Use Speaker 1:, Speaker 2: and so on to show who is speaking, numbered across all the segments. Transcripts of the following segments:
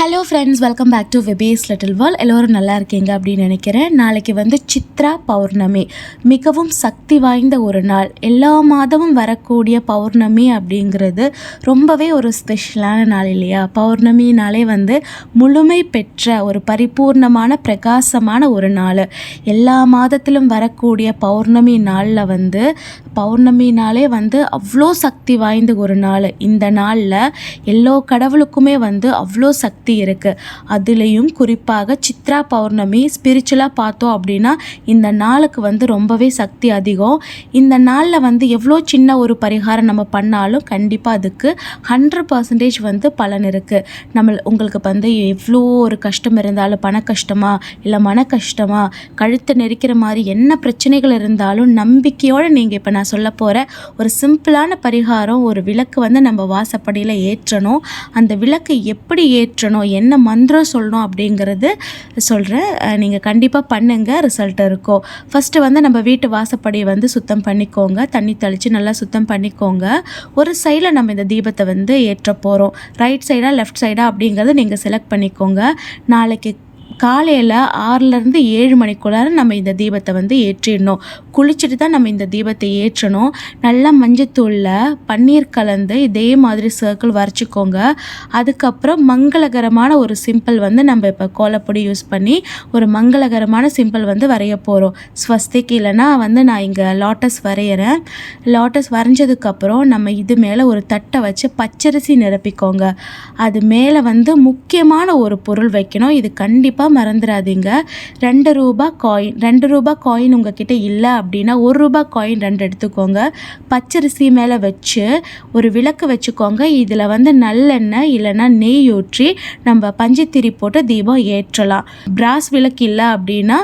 Speaker 1: Hello friends, welcome back to Weba's little world. எல்லோரும் நல்லா இருக்கீங்க அப்படின்னு நினைக்கிறேன். நாளைக்கு வந்து சித்ரா பௌர்ணமி, மிகவும் சக்தி வாய்ந்த ஒரு நாள். எல்லா மாதமும் வரக்கூடிய பௌர்ணமி அப்படிங்கிறது ரொம்பவே ஒரு ஸ்பெஷலான நாள் இல்லையா? பௌர்ணமினாலே வந்து முழுமை பெற்ற ஒரு பரிபூர்ணமான பிரகாசமான ஒரு நாள். எல்லா மாதத்திலும் வரக்கூடிய பௌர்ணமி நாளில் வந்து பௌர்ணமினாலே வந்து அவ்வளோ சக்தி வாய்ந்த ஒரு நாள். இந்த நாளில் எல்லா கடவுளுக்குமே வந்து அவ்வளோ சக்தி இருக்குது. அதுலேயும் குறிப்பாக சித்ரா பௌர்ணமி ஸ்பிரிச்சுவலாக பார்த்தோம் அப்படின்னா இந்த நாளுக்கு வந்து ரொம்பவே சக்தி அதிகம். இந்த நாளில் வந்து எவ்வளோ சின்ன ஒரு பரிகாரம் நம்ம பண்ணாலும் கண்டிப்பாக அதுக்கு 100% வந்து பலன் இருக்குது. உங்களுக்கு வந்து எவ்வளோ ஒரு கஷ்டம் இருந்தாலும், பண கஷ்டமா இல்லை மன கஷ்டமா, கழுத்தை நெரிக்கிற மாதிரி என்ன பிரச்சனைகள் இருந்தாலும் நம்பிக்கையோடு நீங்கள் இப்போ நான் சொல்ல போகிற ஒரு சிம்பிளான பரிகாரம், ஒரு விளக்கு வந்து நம்ம வாசப்படியில் ஏற்றணும். அந்த விளக்கு எப்படி ஏற்றணும், என்ன மந்திரம் சொல்லணும் அப்படிங்கிறது சொல்கிறேன். நீங்கள் கண்டிப்பாக பண்ணுங்கள், ரிசல்ட் இருக்கும். ஃபஸ்ட்டு வந்து நம்ம வீட்டு வாசப்படியை வந்து சுத்தம் பண்ணிக்கோங்க. தண்ணி தெளித்து நல்லா சுத்தம் பண்ணிக்கோங்க. ஒரு சைடில் நம்ம இந்த தீபத்தை வந்து ஏற்ற போகிறோம். ரைட் சைடா லெஃப்ட் சைடா அப்படிங்கிறத நீங்கள் செலக்ட் பண்ணிக்கோங்க. நாளைக்கு காலையில் 6லேருந்து 7 மணிக்குள்ளார நம்ம இந்த தீபத்தை வந்து ஏற்றிடணும். குளிச்சுட்டு தான் நம்ம இந்த தீபத்தை ஏற்றணும். நல்லா மஞ்சத்தூளில் பன்னீர் கலந்து இதே மாதிரி சர்க்கிள் வரைச்சிக்கோங்க. அதுக்கப்புறம் மங்களகரமான ஒரு சிம்பிள் வந்து நம்ம இப்போ கோலப்பொடி யூஸ் பண்ணி ஒரு மங்களகரமான சிம்பிள் வந்து வரைய போகிறோம். ஸ்வஸ்திக் இல்லைனா வந்து நான் இங்கே லாட்டஸ் வரைகிறேன். லாட்டஸ் வரைஞ்சதுக்கப்புறம் நம்ம இது மேலே ஒரு தட்டை வச்சு பச்சரிசி நிரப்பிக்கோங்க. அது மேலே வந்து முக்கியமான ஒரு பொருள் வைக்கணும். இது கண்டிப்பாக மறந்துடாதீங்க. 2 ரூபா காயின் உங்ககிட்ட இல்லை அப்படின்னா 1 ரூபா காயின் 2 எடுத்துக்கோங்க. பச்சரிசி மேலே வச்சு ஒரு விளக்கு வச்சுக்கோங்க. இதில் வந்து நல்லெண்ணெய் இல்லைன்னா நெய் ஊற்றி நம்ம பஞ்சுத்திரி போட்டு தீபம் ஏற்றலாம். பிராஸ் விளக்கு இல்லை அப்படின்னா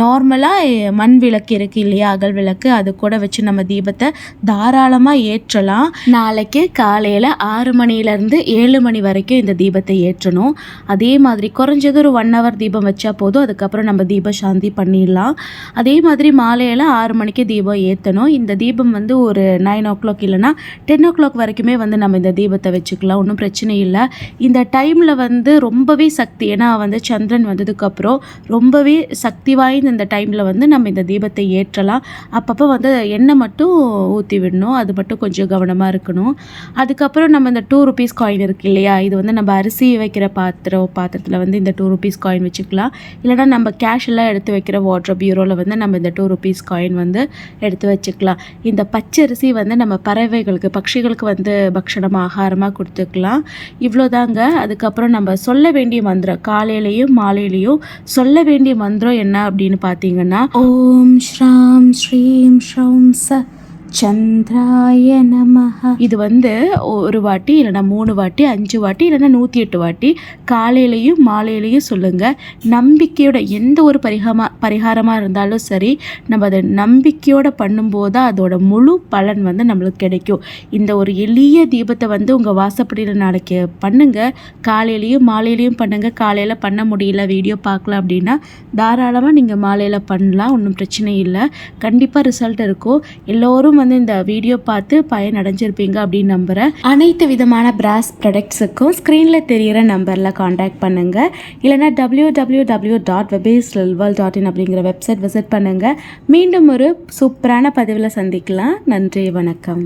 Speaker 1: நார்மலாக மண் விளக்கு இருக்குது இல்லையா, அகல் விளக்கு, அது கூட வச்சு நம்ம தீபத்தை தாராளமாக ஏற்றலாம். நாளைக்கு காலையில் 6 மணிலேருந்து 7 மணி வரைக்கும் இந்த தீபத்தை ஏற்றணும். அதே மாதிரி குறைஞ்சது ஒரு 1 hour தீபம் வச்சா போதும். அதுக்கப்புறம் நம்ம தீப சாந்தி பண்ணிடலாம். அதே மாதிரி மாலையில் 6 மணிக்கு தீபம் ஏற்றணும். இந்த தீபம் வந்து ஒரு 9 o'clock இல்லைனா 10 o'clock வரைக்குமே வந்து நம்ம இந்த தீபத்தை வச்சுக்கலாம், ஒன்றும் பிரச்சனை இல்லை. இந்த டைமில் வந்து ரொம்பவே சக்தி, ஏன்னா வந்து சந்திரன் வந்ததுக்கப்புறம் ரொம்பவே சக்தி வாய்ந்த இந்த டைமில் வந்து நம்ம இந்த தீபத்தை ஏற்றலாம். அப்பப்போ வந்து எண்ணெய் மட்டும் ஊற்றி விடணும், அது மட்டும் கொஞ்சம் கவனமாக இருக்கணும். அதுக்கப்புறம் நம்ம இந்த 2 rupees காயின் இருக்குது இல்லையா, இது வந்து நம்ம அரிசி வைக்கிற பாத்திரத்தில் வந்து இந்த 2 rupees காயின் வச்சுக்கலாம். இல்லைனா நம்ம கேஷ் எல்லாம் எடுத்து வைக்கிற வாட்ரு பியூரோவில் வந்து நம்ம இந்த 2 rupees காயின் வந்து எடுத்து வச்சுக்கலாம். இந்த பச்சரிசி வந்து நம்ம பறவைகளுக்கு, பட்சிகளுக்கு வந்து பக்ஷணமாக ஆகாரமாக கொடுத்துக்கலாம். இவ்வளோதாங்க. அதுக்கப்புறம் நம்ம சொல்ல வேண்டிய மந்திரம், காலையிலையும் மாலையிலையும் சொல்ல வேண்டிய மந்திரம் என்ன அப்படின்னு பார்த்தீங்கன்னா, ஓம் ஸ்ராம் ஸ்ரீம் ஷ்ரௌம் ச சந்திராய நமஹ. இது வந்து ஒரு வாட்டி இல்லைனா 3 வாட்டி 5 வாட்டி இல்லைனா 108 வாட்டி காலையிலையும் மாலையிலையும் சொல்லுங்கள். நம்பிக்கையோட எந்த ஒரு பரிகாரமாக இருந்தாலும் சரி, நம்ம அதை நம்பிக்கையோடு பண்ணும்போது அதோட முழு பலன் வந்து நம்மளுக்கு கிடைக்கும். இந்த ஒரு எளிய தீபத்தை வந்து உங்கள் வாசப்படியில் நாளைக்கு பண்ணுங்கள். காலையிலையும் மாலையிலையும் பண்ணுங்கள். காலையில் பண்ண முடியல, வீடியோ பார்க்கல அப்படின்னா தாராளமாக நீங்கள் மாலையில் பண்ணலாம், ஒன்றும் பிரச்சனை இல்லை. கண்டிப்பாக ரிசல்ட் இருக்கும். எல்லோரும் வந்து இந்த வீடியோ பார்த்து பயனடைஞ்சிருப்பீங்க அப்படின்னு நம்புகிறேன். அனைத்து விதமான பிராஸ் ப்ராடக்ட்ஸுக்கும் ஸ்க்ரீனில் தெரிகிற நம்பரில் காண்டாக்ட் பண்ணுங்கள். இல்லைனா www.webaselittleworld.in அப்படிங்கிற வெப்சைட் விசிட் பண்ணுங்கள். மீண்டும் ஒரு சூப்பரான பதிவில் சந்திக்கலாம். நன்றி, வணக்கம்.